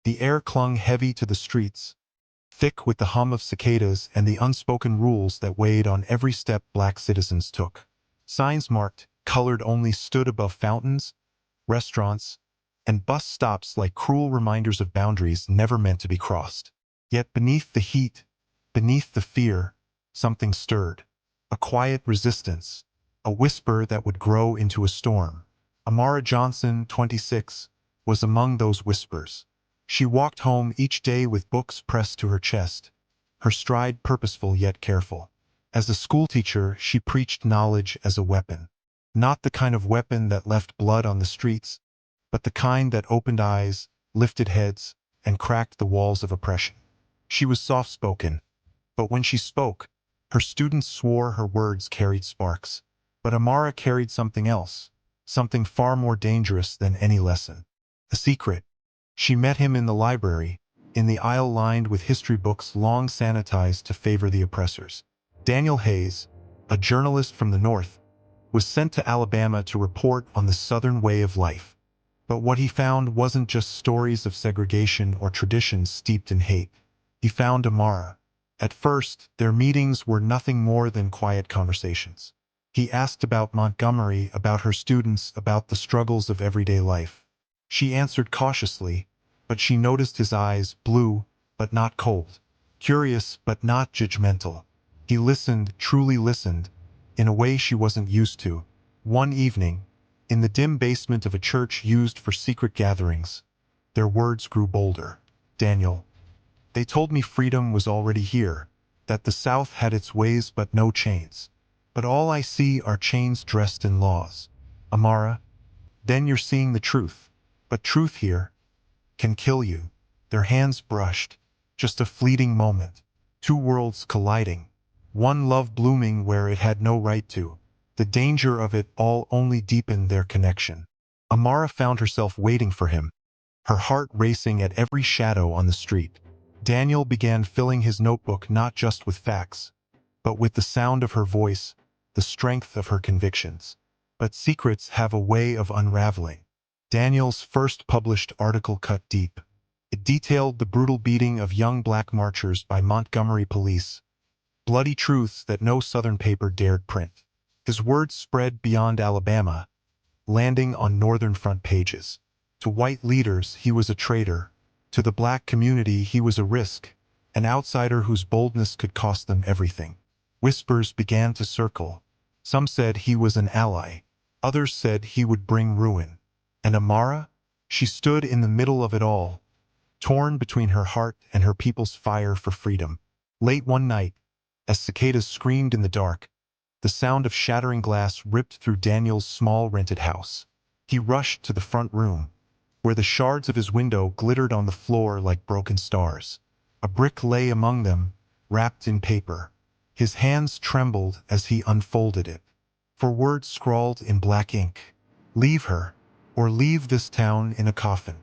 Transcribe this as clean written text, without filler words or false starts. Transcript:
The air clung heavy to the streets, thick with the hum of cicadas and the unspoken rules that weighed on every step black citizens took. Signs marked "colored only" stood above fountains, restaurants, and bus stops like cruel reminders of boundaries never meant to be crossed. Yet beneath the heat, beneath the fear, something stirred. A quiet resistance, a whisper that would grow into a storm. Amara Johnson, 26, was among those whispers. She walked home each day with books pressed to her chest, her stride purposeful yet careful. As a schoolteacher, she preached knowledge as a weapon. Not the kind of weapon that left blood on the streets, but the kind that opened eyes, lifted heads, and cracked the walls of oppression. She was soft-spoken, but when she spoke, her students swore her words carried sparks. But Amara carried something else, something far more dangerous than any lesson. A secret. She met him in the library, in the aisle lined with history books long sanitized to favor the oppressors. Daniel Hayes, a journalist from the North, was sent to Alabama to report on the Southern way of life. But what he found wasn't just stories of segregation or traditions steeped in hate. He found Amara. At first, their meetings were nothing more than quiet conversations. He asked about Montgomery, about her students, about the struggles of everyday life. She answered cautiously, but she noticed his eyes, blue, but not cold, curious, but not judgmental. He listened, truly listened, in a way she wasn't used to. One evening, in the dim basement of a church used for secret gatherings, their words grew bolder. "Daniel, they told me freedom was already here, that the South had its ways but no chains. But all I see are chains dressed in laws. Amara, then you're seeing the truth. But truth here can kill you." Their hands brushed, just a fleeting moment. Two worlds colliding. One love blooming where it had no right to. The danger of it all only deepened their connection. Amara found herself waiting for him, her heart racing at every shadow on the street. Daniel began filling his notebook not just with facts, but with the sound of her voice, the strength of her convictions. But secrets have a way of unraveling. Daniel's first published article cut deep. It detailed the brutal beating of young black marchers by Montgomery police, bloody truths that no Southern paper dared print. His words spread beyond Alabama, landing on Northern front pages. To white leaders, he was a traitor. To the black community, he was a risk, an outsider whose boldness could cost them everything. Whispers began to circle. Some said he was an ally. Others said he would bring ruin. And Amara? She stood in the middle of it all, torn between her heart and her people's fire for freedom. Late one night, as cicadas screamed in the dark, the sound of shattering glass ripped through Daniel's small rented house. He rushed to the front room, where the shards of his window glittered on the floor like broken stars. A brick lay among them, wrapped in paper. His hands trembled as he unfolded it. For words scrawled in black ink. "Leave her, or leave this town in a coffin."